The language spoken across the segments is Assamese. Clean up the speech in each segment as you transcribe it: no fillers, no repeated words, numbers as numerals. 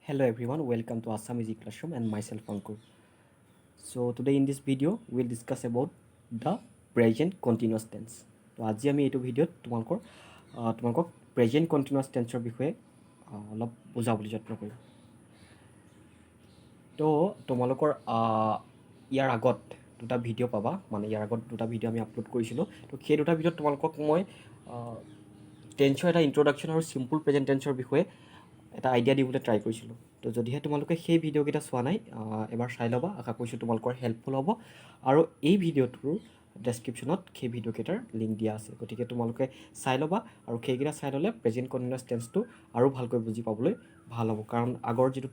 Hello everyone, welcome to Assam Easy Classroom and myself Ankur. So today in this video we'll discuss about the present continuous tense. তো আজি আমি এইটো ভিডিঅ'ত তোমালোকক প্ৰেজেণ্ট কণ্টিনিউৱাছ টেন্সৰ বিষয়ে অলপ বুজাবলৈ যত্ন কৰিম। তো তোমালোকৰ ইয়াৰ আগত দুটা ভিডিঅ' পাবা, মানে ইয়াৰ আগত দুটা ভিডিঅ' আমি আপলোড কৰিছিলোঁ। তো সেই দুটা ভিডিঅ'ত তোমালোকক মই টেন্সৰ এটা ইন্ট্ৰডাকশ্যন আৰু চিম্পল প্ৰেজেণ্ট টেন্সৰ বিষয়ে এটা আইডিয়া দিবলৈ ট্ৰাই কৰিছিলোঁ। তো যদিহে তোমালোকে সেই ভিডিঅ'কেইটা চোৱা নাই এবাৰ চাই ল'বা, আশা কৰিছোঁ তোমালোকৰ হেল্পফুল হ'ব। আৰু এই ভিডিঅ'টোৰ ডেছক্ৰিপশ্যনত সেই ভিডিঅ'কেইটাৰ লিংক দিয়া আছে, গতিকে তোমালোকে চাই ল'বা। আৰু সেইকেইটা চাই ল'লে প্ৰেজেণ্ট কণ্টিনিউৱাছ টেন্সটো আৰু ভালকৈ বুজি পাবলৈ ভাল হ'ব। কাৰণ আগৰ যিটো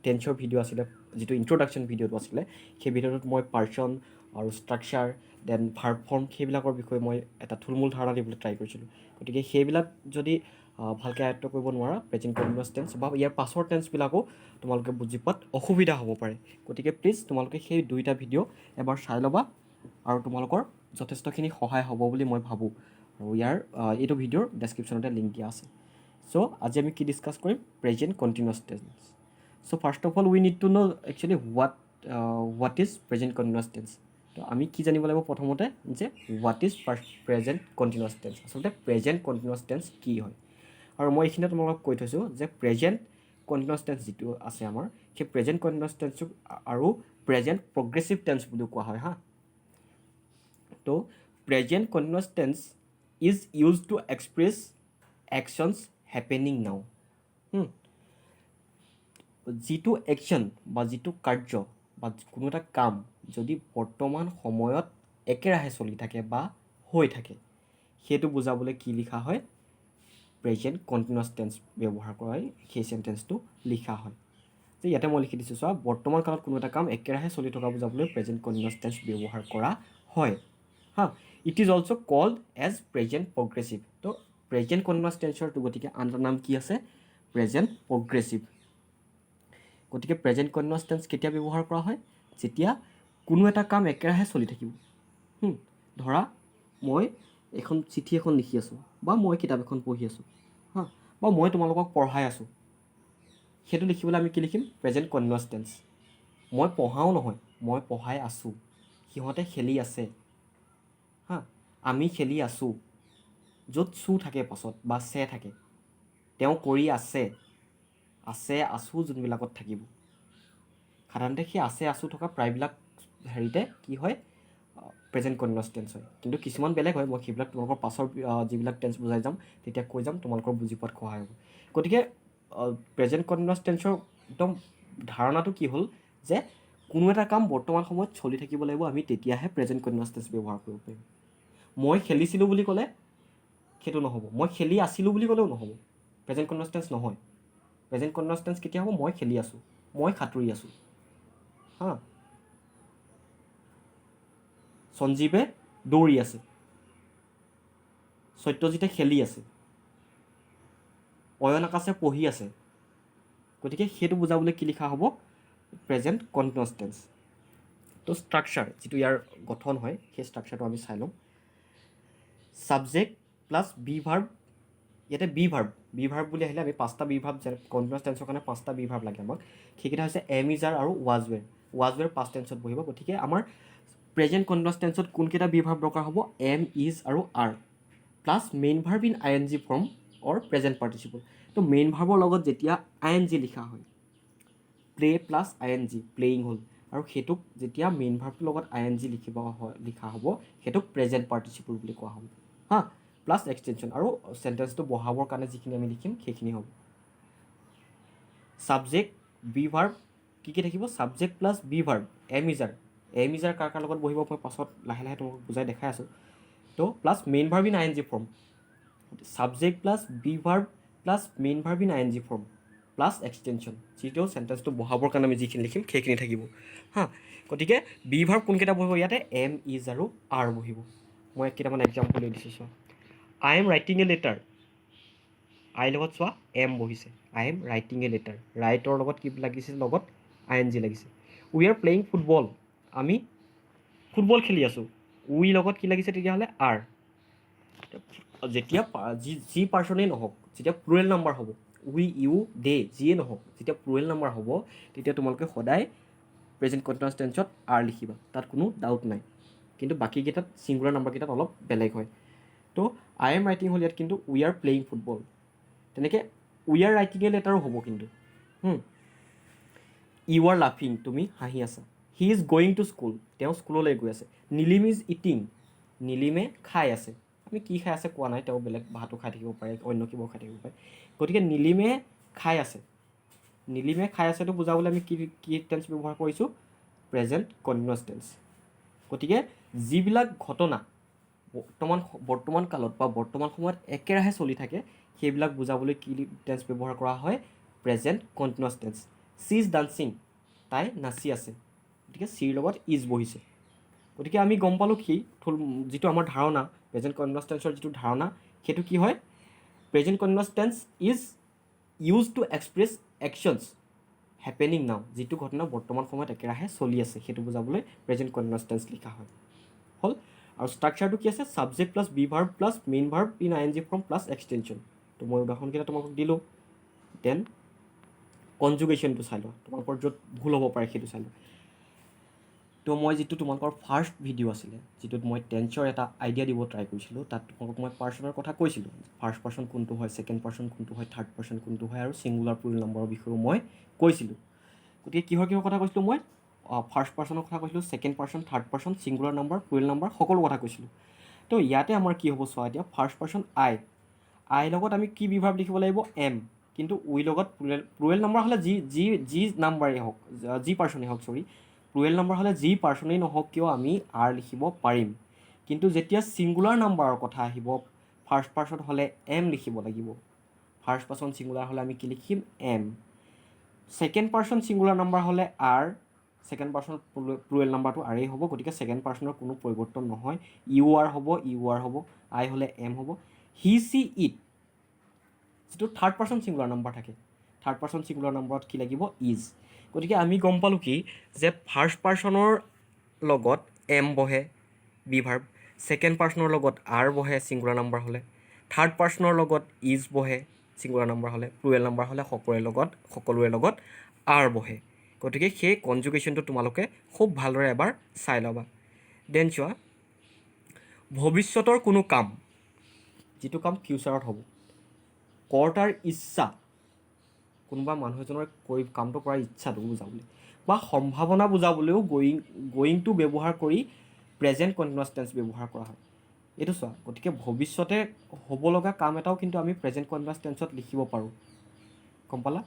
টেন্সৰ ভিডিঅ' আছিলে, যিটো ইন্ট্ৰডাকশ্যন ভিডিঅ'টো আছিলে, সেই ভিডিঅ'টোত মই পাৰ্চন আৰু ষ্ট্ৰাকচাৰ দেন ভাৰ্ব ফৰ্ম সেইবিলাকৰ বিষয়ে মই এটা থুলমূল ধাৰণা দিবলৈ ট্ৰাই কৰিছিলোঁ। গতিকে সেইবিলাক যদি ভালকৈ আয়ত্ব কৰিব নোৱাৰা, প্ৰেজেণ্ট কণ্টিনিউৱাছ টেন্স বা ইয়াৰ পাছৰ টেন্সবিলাকো তোমালোকে বুজি পোৱাত অসুবিধা হ'ব পাৰে। গতিকে প্লিজ তোমালোকে সেই দুইটা ভিডিঅ' এবাৰ চাই ল'বা, আৰু তোমালোকৰ যথেষ্টখিনি সহায় হ'ব বুলি মই ভাবোঁ। আৰু এইটো ভিডিঅ'ৰ ডেছক্ৰিপশ্যনতে লিংক দিয়া আছে। চ' আজি আমি কি ডিছকাছ কৰিম? Present continuous tense. So' first of all we need to know' actually what is present continuous tense. তো আমি কি জানিব লাগিব প্ৰথমতে, যে what is present continuous tense, আচলতে প্ৰেজেণ্ট কণ্টিনিউৱাছ টেন্স কি হয়। আৰু মই এইখিনিতে তোমালোকক কৈ থৈছোঁ যে প্ৰেজেণ্ট কণ্টিনিউৱাছ টেন্স যিটো আছে আমাৰ, সেই প্ৰেজেণ্ট কণ্টিনিউৱাছ টেন্সক আৰু প্ৰেজেণ্ট প্ৰগ্ৰেছিভ টেন্স বুলিও কোৱা হয় হা। তো present continuous tense is use to express actions happening নাও। যিটো একশ্যন বা যিটো কাৰ্য বা কোনো এটা কাম যদি বৰ্তমান সময়ত একেৰাহে চলি থাকে বা হৈ থাকে, সেইটো বুজাবলৈ কি লিখা হয়? প্ৰেজেণ্ট কণ্টিনিউৱাছ টেন্স ব্যৱহাৰ কৰা হয়, সেই চেণ্টেন্সটো লিখা হয়। যে ইয়াতে মই লিখি দিছোঁ, চোৱা, বৰ্তমান কালত কোনো এটা কাম একেৰাহে চলি থকা বুজাবলৈ প্ৰেজেণ্ট কণ্টিনিউৱাছ টেন্স ব্যৱহাৰ কৰা হয় হা। It is also' called as present progressive. তো প্ৰেজেণ্ট কণ্টিনিউৱাছ টেন্সৰটো গতিকে আন এটা নাম কি আছে? Present progressive. গতিকে প্ৰেজেণ্ট কণ্টিনিউৱাছ টেন্স কেতিয়া ব্যৱহাৰ কৰা হয়? যেতিয়া কোনো এটা কাম একেৰাহে চলি থাকিব। ধৰা মই এখন চিঠি এখন লিখি আছোঁ, বা মই কিতাপ এখন পঢ়ি আছোঁ হা, বা মই তোমালোকক পঢ়াই আছোঁ। সেইটো লিখিবলৈ আমি কি লিখিম? Present continuous tense. মই পঢ়াও নহয়, মই পঢ়াই আছোঁ। সিহঁতে খেলি আছে হা, আমি খেলি আছোঁ। য'ত চু থাকে পাছত বা চে থাকে, তেওঁ কৰি আছে, আছোঁ যোনবিলাকত থাকিব। সাধাৰণতে সেই আছোঁ থকা প্ৰায়বিলাক হেৰিতে কি হয়? প্ৰেজেণ্ট কণ্টিনিউৱাছ টেন্স হয়। কিন্তু কিছুমান বেলেগ হয়, মই সেইবিলাক তোমালোকৰ পাছৰ যিবিলাক টেন্স বুজাই যাম তেতিয়া কৈ যাম, তোমালোকৰ বুজি পোৱাত সহায় হ'ব। গতিকে প্ৰেজেণ্ট কণ্টিনিউৱাছ টেন্সৰ একদম ধাৰণাটো কি হ'ল, যে কোনো এটা কাম বৰ্তমান সময়ত চলি থাকিব লাগিব, আমি তেতিয়াহে প্ৰেজেণ্ট কণ্টিনিউৱাছ টেন্স ব্যৱহাৰ কৰিব পাৰিম। মই খেলিছিলোঁ বুলি ক'লে সেইটো নহ'ব, মই খেলি আছিলোঁ বুলি ক'লেও নহ'ব, প্ৰেজেণ্ট কণ্টিনিউৱাছ টেন্স নহয়। প্ৰেজেণ্ট কণ্টিনিউৱাছ টেন্স কেতিয়া হ'ব? মই খেলি আছোঁ, মই সাঁতুৰি আছোঁ হা, সঞ্জীৱে দৌৰি আছে, সত্যজিতে খেলি আছে, অয়ন আকাশে পঢ়ি আছে। গতিকে সেইটো বুজাবলৈ কি লিখা হ'ব? Present continuous tense. তো ষ্ট্ৰাকচাৰ যিটো ইয়াৰ গঠন হয়, সেই ষ্ট্ৰাকচাৰটো আমি চাই লওঁ। Subject plus be verb. ইয়াতে বি ভাৰ্ব বুলি আহিলে আমি পাঁচটা বি ভাৰ্ব, যে কণ্টিনিউৱাছ টেন্সৰ কাৰণে পাঁচটা বি ভাৰ্ব লাগে আমাক। সেইকেইটা হৈছে এম, ইজ, আৰ আৰু was were. Was were past টেন্সত বহিব। গতিকে আমাৰ প্ৰেজেণ্ট কণ্টিনিউৱাছ টেন্সত কোনকেইটা বি ভাৰ্ব দৰকাৰ হ'ব? এম, ইজ আৰু are plus main verb in I N G form or present participle. তো মেইন ভাৰ্বৰ লগত যেতিয়া আই এন জি লিখা হয়, play plus I N G, playing হ'ল, আৰু সেইটোক যেতিয়া মেইন ভাৰ্বটোৰ লগত আই এন জি লিখা হ'ব, সেইটোক প্ৰেজেণ্ট পাৰ্টিচিপল বুলি কোৱা হ'ব হা, প্লাছ এক্সটেনশ্যন। আৰু চেণ্টেন্সটো বহাবৰ কাৰণে যিখিনি আমি লিখিম সেইখিনি হ'ব। ছাবজেক্ট বি ভাৰ্ব কি থাকিব? Subject plus be verb am, is, are. Am, is, are কাৰ কাৰ লগত বহিব মই পাছত লাহে লাহে তোমাক বুজাই দেখাই আছোঁ। তো plus main verb in I N G form, subject plus be verb plus main verb in I N G form plus extension, যিটো চেণ্টেন্সটো বহাবৰ কাৰণে আমি যিখিনি লিখিম সেইখিনি থাকিব হা। গতিকে বি ভাৰ্ব কোনকেইটা বহিব? ইয়াতে এম, ইজ আৰু আৰ বহিব। মই কেইটামান এক্সাম্পল দিছোঁ চোৱা। I am writing a letter, আইৰ লগত চোৱা এম বহিছে, I am writing a letter. ৰাইটৰ লগত কি লাগিছে? লগত আই এন জি লাগিছে। উই আৰ প্লেয়িং ফুটবল, আমি ফুটবল খেলি আছোঁ। উই লগত কি লাগিছে তেতিয়াহ'লে? আৰ। যেতিয়া যি পাৰ্চনেই নহওক, যেতিয়া প্লুৰেল নাম্বাৰ হ'ব, উই ইউ দে যিয়ে নহওক যেতিয়া প্লুৰেল নাম্বাৰ হ'ব তেতিয়া তোমালোকে সদায় প্ৰেজেণ্ট কণ্টিনিউৱাছ টেন্সত আৰ লিখিবা, তাত কোনো ডাউট নাই। কিন্তু বাকীকেইটাত ছিংগুলাৰ নাম্বাৰকেইটাত অলপ বেলেগ হয়। তো আই এম ৰাইটিং হ'ল ইয়াত কিন্তু উই আৰ প্লেয়িং ফুটবল। তেনেকৈ উই আৰ ৰাইটিং এ লেটাৰো হ'ব কিন্তু। ইউ আৰ লাফিং, তুমি হাঁহি আছা। He is going to school, তেওঁ স্কুললৈ গৈ আছে। নীলিম ইজ ইটিং, নীলিমে খাই আছে। আমি কি খাই আছে কোৱা নাই, তেওঁ বেলেগ ভাতো খাই থাকিব পাৰে, অন্য কিবাও খাই থাকিব পাৰে। গতিকে নীলিমে খাই আছে, নীলিমে খাই আছেতো বুজাবলৈ আমি কি টেন্স ব্যৱহাৰ কৰিছোঁ? Present continuous tense. গতিকে যিবিলাক ঘটনা বৰ্তমান কালত বা বৰ্তমান সময়ত একেৰাহে চলি থাকে সেইবিলাক বুজাবলৈ কি টেন্স ব্যৱহাৰ কৰা হয়? Present continuous tense. C is dancing, তাই নাচি আছে। গতিকে চিৰ লগত ইজ বহিছে। গতিকে আমি গম পালোঁ কি যিটো আমাৰ ধাৰণা প্ৰেজেণ্ট কণ্টিনিউৱাছ টেন্সৰ যিটো ধাৰণা সেইটো কি হয়? Present continuous tense is use to express actions happening নাও, যিটো ঘটনা বৰ্তমান সময়ত একেৰাহে চলি আছে সেইটো বুজাবলৈ প্ৰেজেণ্ট কণ্টিনিউৱাছ টেন্স লিখা হয়। হ'ল। আৰু ষ্ট্ৰাকচাৰটো কি আছে? Subject plus be verb plus main verb in I N G form plus extension. তো মই উদাহৰণকেইটা তোমালোকক দিলোঁ। দেন কনজুগেশ্যনটো চাই লোৱা, তোমালোকৰ য'ত ভুল হ'ব পাৰে সেইটো চাই লোৱা। তো মই যিটো তোমালোকৰ ফাৰ্ষ্ট ভিডিঅ' আছিলে যিটোত মই টেন্সৰ এটা আইডিয়া দিব ট্ৰাই কৰিছিলোঁ, তাত তোমালোকক মই পাৰ্চনৰ কথা কৈছিলোঁ। ফাৰ্ষ্ট পাৰ্চন কোনটো হয়, ছেকেণ্ড পাৰ্চন কোনটো হয়, থাৰ্ড পাৰ্চন কোনটো হয়, আৰু ছিংগুলাৰ প্লুৰেল নাম্বাৰৰ বিষয়েও মই কৈছিলোঁ। গতিকে কিহৰ কথা কৈছিলোঁ মই? ফাৰ্ষ্ট পাৰ্চনৰ কথা কৈছিলোঁ, second person, third person, singular number, plural number সকলো কথা কৈছিলোঁ। তো ইয়াতে আমাৰ কি হ'ব চোৱা এতিয়া, ফাৰ্ষ্ট পাৰ্চন আই লগত আমি কি বিভাৰ্ব লিখিব লাগিব? এম। কিন্তু উই লগত প্লুৰেল নাম্বাৰ হ'লে যি নাম্বাৰেই হওক, যি পাৰ্চনেই হওক, প্লুৰেল নাম্বাৰ হ'লে যি পাৰ্চনেই নহওক কিয় আমি আৰ লিখিব পাৰিম। কিন্তু যেতিয়া ছিংগুলাৰ নাম্বাৰৰ কথা আহিব, ফাৰ্ষ্ট পাৰ্চন হ'লে এম লিখিব লাগিব। ফাৰ্ষ্ট পাৰ্চন ছিংগুলাৰ হ'লে আমি কি লিখিম? Am. Second person singular number হ'লে আৰ, ছেকেণ্ড পাৰ্চন প্লুৰেল নাম্বাৰটো আৰেই হ'ব। গতিকে ছেকেণ্ড পাৰ্চনৰ কোনো পৰিৱৰ্তন নহয়, ইউ আৰ হ'ব, আই হ'লে এম হ'ব। হি চি ইট, যিটো থাৰ্ড পাৰ্চন ছিংগুলাৰ নাম্বাৰ থাকে, থাৰ্ড পাৰ্চন ছিংগুলাৰ নাম্বাৰত কি লাগিব? ইজ। গতিকে আমি গম পালোঁ কি যে ফাৰ্ষ্ট পাৰ্চনৰ লগত এম বহে বি ভাৰ্ব, ছেকেণ্ড পাৰ্চনৰ লগত আৰ বহে ছিংগুলাৰ নাম্বাৰ হ'লে, থাৰ্ড পাৰ্চনৰ লগত ইজ বহে ছিংগুলাৰ নাম্বাৰ হ'লে, প্লুৰেল নাম্বাৰ হ'লে সকলোৰে লগত আৰ বহে। গতিকে সেই কনজুগেশ্যনটো তোমালোকে খুব ভালদৰে এবাৰ চাই ল'বা। দেন চোৱা, ভৱিষ্যতৰ কোনো কাম, যিটো কাম ফিউচাৰত হ'ব। কৰ্তাৰ ইচ্ছা, কোনোবা মানুহ এজনৰ কামটো কৰাৰ ইচ্ছাটো বুজাবলৈ, বা সম্ভাৱনা বুজাবলৈও গয়িংটো ব্যৱহাৰ কৰি প্ৰেজেণ্ট কণ্টিনিউৱাছ টেন্স ব্যৱহাৰ কৰা হয়। এইটো চোৱা, গতিকে ভৱিষ্যতে হ'ব লগা কাম এটাও কিন্তু আমি প্ৰেজেণ্ট কণ্টিনিউৱাছ টেন্সত লিখিব পাৰোঁ। গম পালা?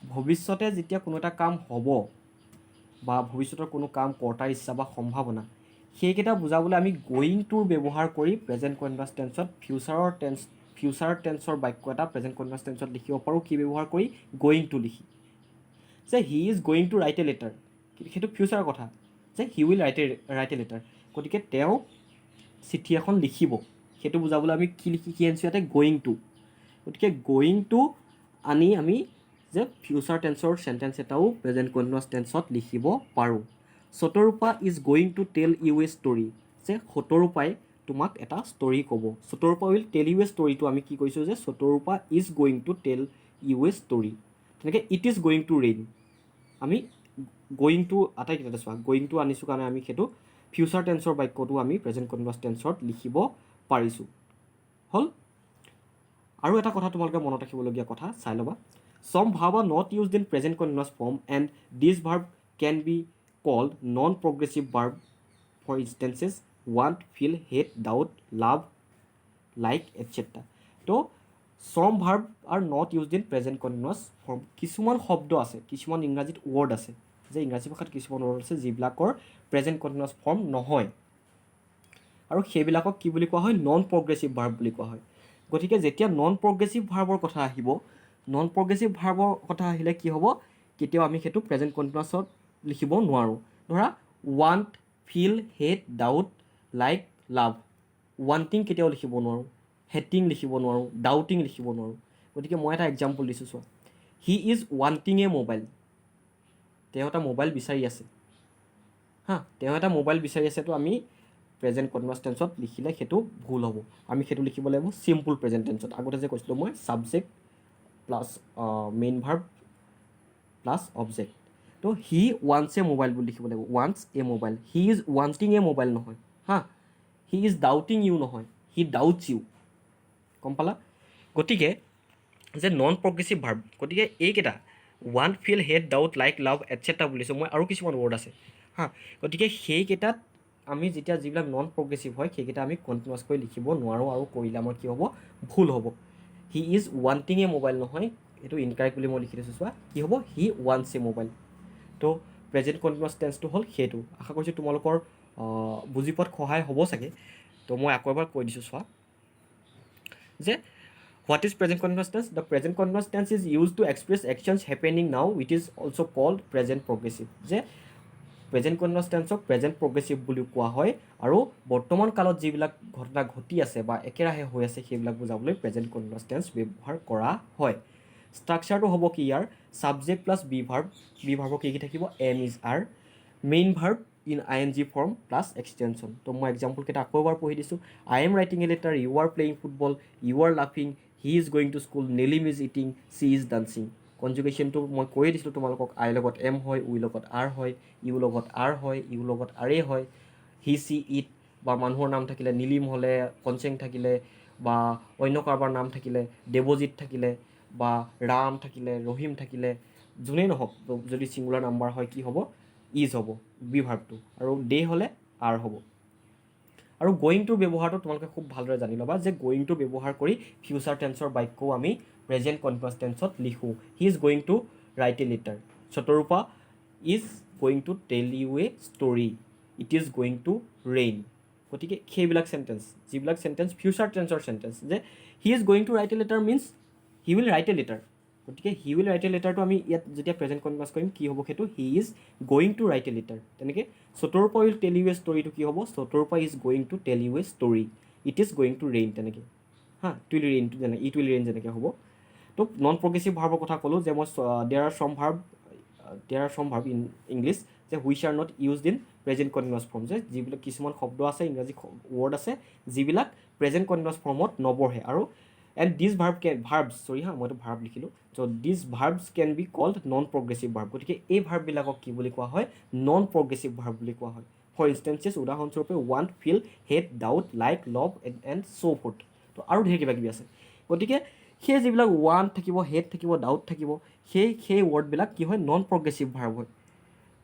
ভৱিষ্যতে যেতিয়া কোনো এটা কাম হ'ব বা ভৱিষ্যতৰ কোনো কাম, কৰ্তাৰ ইচ্ছা বা সম্ভাৱনা, সেইকেইটা বুজাবলৈ আমি গয়িংটোৰ ব্যৱহাৰ কৰি প্ৰেজেণ্ট কণ্টিনিউৱাছ টেন্সত ফিউচাৰ টেন্সৰ বাক্য এটা প্ৰেজেণ্ট কণ্টিনিউৱাছ টেন্সত লিখিব পাৰোঁ। কি ব্যৱহাৰ কৰি? গয়িংটো লিখি। যে he is going two write a letter, সেইটো ফিউচাৰৰ কথা, যে হি উইল ৰাইট এ লেটাৰ। গতিকে তেওঁ চিঠি এখন লিখিব, সেইটো বুজাবলৈ আমি কি আনিছোঁ ইয়াতে? Going to. গতিকে গয়িং টু আনি আমি যে ফিউচাৰ টেন্সৰ চেণ্টেন্স এটাও প্ৰেজেণ্ট কণ্টিনিউৱাছ টেন্সত লিখিব পাৰোঁ। Shatarupa is going to tell you a story, যে শতৰূপাই তোমাক এটা ষ্টৰী ক'ব। শতৰূপা উইল টেল ইউ এ ষ্টৰীটো আমি কি কৈছোঁ? যে Shatarupa is going to tell you a story. তেনেকৈ it is going to rain, আমি গয়িংটো আটাইকেইটাতে চোৱা, গয়িংটো আনিছোঁ কাৰণে আমি সেইটো ফিউচাৰ টেন্সৰ বাক্যটো আমি প্ৰেজেণ্ট কণ্টিনিউৱাছ টেন্সত লিখিব পাৰিছোঁ। হ'ল। আৰু এটা কথা তোমালোকে মনত ৰাখিবলগীয়া কথা চাই ল'বা, some verb are not used in present continuous form and these verb can be called non-progressive verb. For instances, want, feel, hate, doubt, love, like, etc. তো some verb are not used in present continuous form. কিছুমান শব্দ আছে, কিছুমান ইংৰাজীত ৱৰ্ড আছে, যে ইংৰাজী ভাষাত কিছুমান ৱৰ্ড আছে যিবিলাকৰ প্ৰেজেণ্ট কণ্টিনিউৱাছ ফৰ্ম নহয়, আৰু সেইবিলাকক কি বুলি কোৱা হয়? নন প্ৰগ্ৰেছিভ ভাৰ্ব বুলি কোৱা হয়। গতিকে যেতিয়া নন প্ৰগ্ৰেছিভ ভাৰ্বৰ কথা আহিব, নন প্ৰগ্ৰেছিভ ভাৰ্বৰ কথা আহিলে কি হ'ব? কেতিয়াও আমি সেইটো প্ৰেজেণ্ট কণ্টিনিউৱাছত লিখিব নোৱাৰোঁ। ধৰা want, feel, hate, doubt, like, লাভ। ৱান্টিং কেতিয়াও লিখিব নোৱাৰোঁ, হেটিং লিখিব নোৱাৰোঁ, ডাউটিং লিখিব নোৱাৰোঁ। গতিকে মই এটা এক্সাম্পল দিছোঁ চোৱা, হি ইজ ৱান্টিং এ মোবাইল, তেওঁ এটা মোবাইল বিচাৰি আছে। তেওঁ এটা মোবাইল বিচাৰি আছে, তো আমি প্ৰেজেণ্ট কণ্টিনিউৱাছ টেন্সত লিখিলে সেইটো ভুল হ'ব। আমি সেইটো লিখিব লাগিব চিম্পুল প্ৰেজেণ্ট টেন্সত। আগতে যে কৈছিলোঁ মই, subject plus main verb plus object. তো হি ৱান্টছ এ মোবাইল বুলি লিখিব লাগিব, wants a mobile. He is wanting a mobile নহয় হা, হি ইজ ডাউটিং ইউ নহয়, হি ডাউটছ ইউ। গম পালা? গতিকে যে নন প্ৰগ্ৰেছিভ ভাৰ্ব, গতিকে এইকেইটা want, feel, hate, doubt, like, লাভ এটচেট্ৰা বুলিছোঁ মই, আৰু কিছুমান ৱৰ্ড আছে হা। গতিকে সেইকেইটাত আমি যেতিয়া যিবিলাক নন প্ৰগ্ৰেছিভ হয় সেইকেইটা আমি কণ্টিনিউৱাছ কৰি লিখিব নোৱাৰোঁ, আৰু কৰিলে আমাৰ কি হ'ব, ভুল হ'ব। হি ইজ ৱান্টিং এ মোবাইল নহয়, এইটো ইনকাৰেক্ট বুলি মই লিখি দিছোঁ চোৱা, কি হ'ব, হি ৱান্টছ এ মোবাইল। তো প্ৰেজেণ্ট কণ্টিনিউৱাছ টেন্সটো হ'ল সেইটো। আশা কৰিছোঁ তোমালোকৰ বুজি পোৱাত সহায় হ'ব চাগে। তো মই আকৌ এবাৰ কৈ দিছোঁ চোৱা, যে what is present continuous tense? The present continuous tense is used to express actions happening now, which is also called present progressive. যে প্ৰেজেণ্ট কণ্টিনিউৱাছ টেন্সক প্ৰেজেণ্ট প্ৰগ্ৰেছিভ বুলি কোৱা হয়, আৰু বৰ্তমান কালত যিবিলাক ঘটনা ঘটি আছে বা একেৰাহে হৈ আছে সেইবিলাক বুজাবলৈ প্ৰেজেণ্ট কণ্টিনিউৱাছ টেন্স ব্যৱহাৰ কৰা হয়। ষ্ট্ৰাকচাৰটো হ'ব কি ইয়াৰ, subject plus be verb, be ভাৰ্বৰ কি কি থাকিব, am is are, main verb in I N G form plus extension. তো মই এক্সাম্পলকেইটা আকৌ এবাৰ পঢ়ি দিছোঁ। I am writing a letter, you are playing football, you are লাফিং, he is going to school, Nelim is eating, she is dancing. কনজুগেশ্যনটো মই কৈয়ে দিছিলোঁ তোমালোকক, আই লগত এম হয়, উই লগত আৰ হয়, ইউ লগত আৰ হয়, ইউ লগত আৰে হয়, হি চি ইট বা মানুহৰ নাম থাকিলে, নীলিম হ'লে, কনচেং থাকিলে, বা অন্য কাৰোবাৰ নাম থাকিলে, দেৱজিৎ থাকিলে, বা ৰাম থাকিলে, ৰহিম থাকিলে, যোনেই নহওক, যদি ছিংগুলাৰ নাম্বাৰ হয় কি হ'ব, ইজ হ'ব বি ভাৰ্বটো, আৰু ডে হ'লে আৰ হ'ব। আৰু গোয়িংটোৰ ব্যৱহাৰটো তোমালোকে খুব ভালদৰে জানি ল'বা, যে গোয়িংটো ব্যৱহাৰ কৰি ফিউচাৰ টেন্সৰ বাক্যও আমি প্ৰেজেণ্ট কণ্টিনিউৱাছ টেন্সত লিখোঁ। He is going to write a letter, Shatarupa is going to tell you a story, it is going to rain. গতিকে সেইবিলাক চেণ্টেন্স, যিবিলাক চেণ্টেন্স ফিউচাৰ টেন্সৰ চেণ্টেন্স, যে he is going to write a letter means he will write a letter. গতিকে হি উইল ৰাইট এ লেটাৰটো আমি ইয়াত যেতিয়া প্ৰেজেণ্ট কণ্টিনিউৱাছ কৰিম কি হ'ব, সেইটো he is going to write a letter. তেনেকৈ Shatarupa will tell you a ষ্টৰিটো কি হ'ব, Shatarupa is going to tell you a story, it is going to rain. তেনেকৈ হা, ইট উইল ৰেইনটো যেনেকৈ ইট উইল ৰেইন যেনেকৈ হ'ব। তো নন প্ৰগ্ৰেছিভ ভাৰ্বৰ কথা ক'লোঁ, যে মই দেয়াৰ আৰ চাম ভাৰ্ব ইন ইংলিছ যে which are not used in present continuous form, যে যিবিলাক কিছুমান শব্দ আছে, ইংৰাজী ৱৰ্ড আছে যিবিলাক প্ৰেজেণ্ট কণ্টিনিউৱাছ ফৰ্মত নবহে। আৰু এণ্ড দিছ ভাৰ্বছ মইতো ভাৰ্ব লিখিলোঁ, so' this verbs can be called non progressive verb. গতিকে এই ভাৰ্ববিলাকক কি বুলি কোৱা হয়, নন প্ৰগ্ৰেছিভ ভাৰ্ব বুলি কোৱা হয়। ফৰ ইনষ্টেঞ্চেছ, উদাহৰণস্বৰূপে want, feel, hate, doubt, like, love and so' forth. তো আৰু ঢেৰ কিবা কিবি আছে। গতিকে সেই যিবিলাক ৱান্ট থাকিব, হেট থাকিব, ডাউট থাকিব, সেই ৱৰ্ডবিলাক কি হয়, নন প্ৰগ্ৰেছিভ ভাৰ্ব হয়।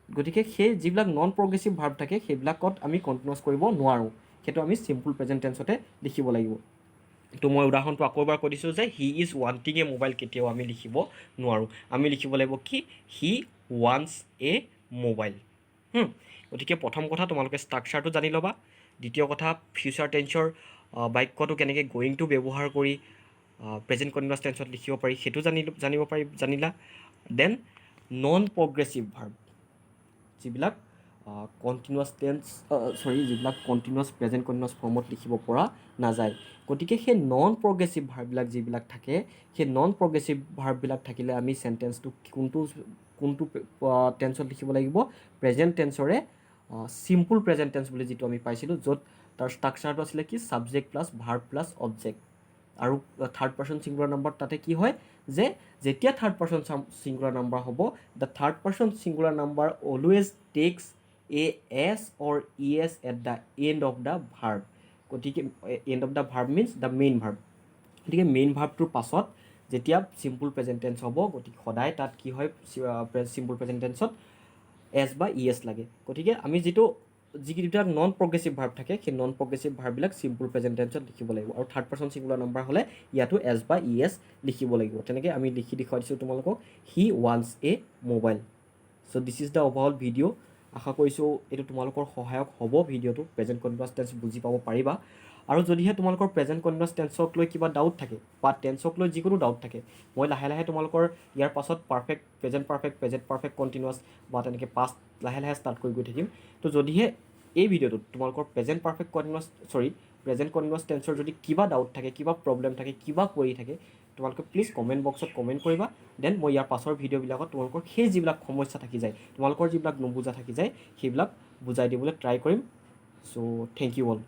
গতিকে সেই যিবিলাক নন প্ৰগ্ৰেছিভ ভাৰ্ব থাকে সেইবিলাকত আমি কণ্টিনিউৱাছ কৰিব নোৱাৰোঁ, সেইটো আমি চিম্পুল প্ৰেজেণ্ট টেন্সতে লিখিব লাগিব। তো মই উদাহৰণটো আকৌ এবাৰ কৈ দিছোঁ, যে he is wanting a mobile কেতিয়াও আমি লিখিব নোৱাৰোঁ, আমি লিখিব লাগিব কি, হি ৱান্টছ এ মোবাইল। গতিকে প্ৰথম কথা তোমালোকে ষ্ট্ৰাকচাৰটো জানি ল'বা। দ্বিতীয় কথা, ফিউচাৰ টেন্সৰ বাক্যটো কেনেকৈ গোয়িংটো ব্যৱহাৰ কৰি প্ৰেজেণ্ট কণ্টিনিউৱাছ টেন্সত লিখিব পাৰি সেইটো জানিলা। দেন নন প্ৰগ্ৰেছিভ ভাৰ্ব, যিবিলাক কণ্টিনিউৱাছ যিবিলাক কণ্টিনিউৱাছ প্ৰেজেণ্ট কণ্টিনিউৱাছ ফৰ্মত লিখিব পৰা নাযায়। গতিকে সেই নন প্ৰগ্ৰেছিভ ভাৰ্ববিলাক যিবিলাক থাকে, সেই নন প্ৰগ্ৰেছিভ ভাৰ্ববিলাক থাকিলে আমি চেণ্টেন্সটো কোনটো টেন্সত লিখিব লাগিব, প্ৰেজেণ্ট টেন্সৰে চিম্পুল প্ৰেজেণ্ট টেন্স বুলি যিটো আমি পাইছিলোঁ, য'ত তাৰ ষ্ট্ৰাকচাৰটো আছিলে কি, subject plus verb plus object, আৰু থাৰ্ড পাৰ্চন ছিংগুলাৰ নাম্বাৰ তাতে কি হয়, যে যেতিয়া থাৰ্ড পাৰ্চন ছিংগুলাৰ নাম্বাৰ হ'ব, the third person singular number always takes a S or E S at the end of the verb. গতিকে end of the verb means the main verb. গতিকে মেইন ভাৰ্বটোৰ পাছত যেতিয়া চিম্পুল প্ৰেজেণ্ট টেন্স হ'ব, গতিকে সদায় তাত কি হয়, চিম্পুল প্ৰেজেণ্ট টেন্সত এছ বা ই এছ লাগে। গতিকে আমি যিকেইটা নন প্ৰগ্ৰেছিভ ভাৰ্ব থাকে, সেই নন প্ৰগ্ৰেছিভ ভাৰ্ববিলাক চিম্পুল প্ৰেজেণ্ট টেন্সত লিখিব লাগিব, আৰু থাৰ্ড পাৰ্চন ছিংগুলাৰ নাম্বাৰ হ'লে ইয়াতো এছ বা ই এছ লিখিব লাগিব। তেনেকৈ আমি লিখি দেখুৱাই দিছোঁ তোমালোকক, he wants a mobile. So' this is the overall video'. আশা কৰিছোঁ এইটো তোমালোকৰ সহায়ক হ'ব, ভিডিঅ'টো প্ৰেজেণ্ট কণ্টিনিউৱাছ টেন্স বুজি পাব পাৰিবা। আৰু যদিহে তোমালোকৰ প্ৰেজেণ্ট কণ্টিনিউৱাছ টেন্সক লৈ কিবা ডাউট থাকে, বা টেন্সক লৈ যিকোনো ডাউট থাকে, মই লাহে লাহে তোমালোকৰ ইয়াৰ পাছত প্ৰেজেণ্ট পাৰফেক্ট কণ্টিনিউৱাছ বা তেনেকৈ পাষ্ট লাহে লাহে ষ্টাৰ্ট কৰি গৈ থাকিম। তো যদিহে এই ভিডিঅ'টোত তোমালোকৰ প্ৰেজেণ্ট কণ্টিনিউৱাছ টেন্সৰ যদি কিবা ডাউট থাকে, কিবা প্ৰব্লেম থাকে, কিবা কুৱেৰি থাকে, তোমালোকে প্লিজ কমেণ্ট বক্সত কমেণ্ট কৰিবা। দেন মই ইয়াৰ পাছৰ ভিডিঅ'বিলাকত তোমালোকৰ সেই যিবিলাক সমস্যা থাকি যায়, তোমালোকৰ যিবিলাক নুবুজা থাকি যায়, সেইবিলাক বুজাই দিবলৈ ট্ৰাই কৰিম। চ' থেংক ইউ অল।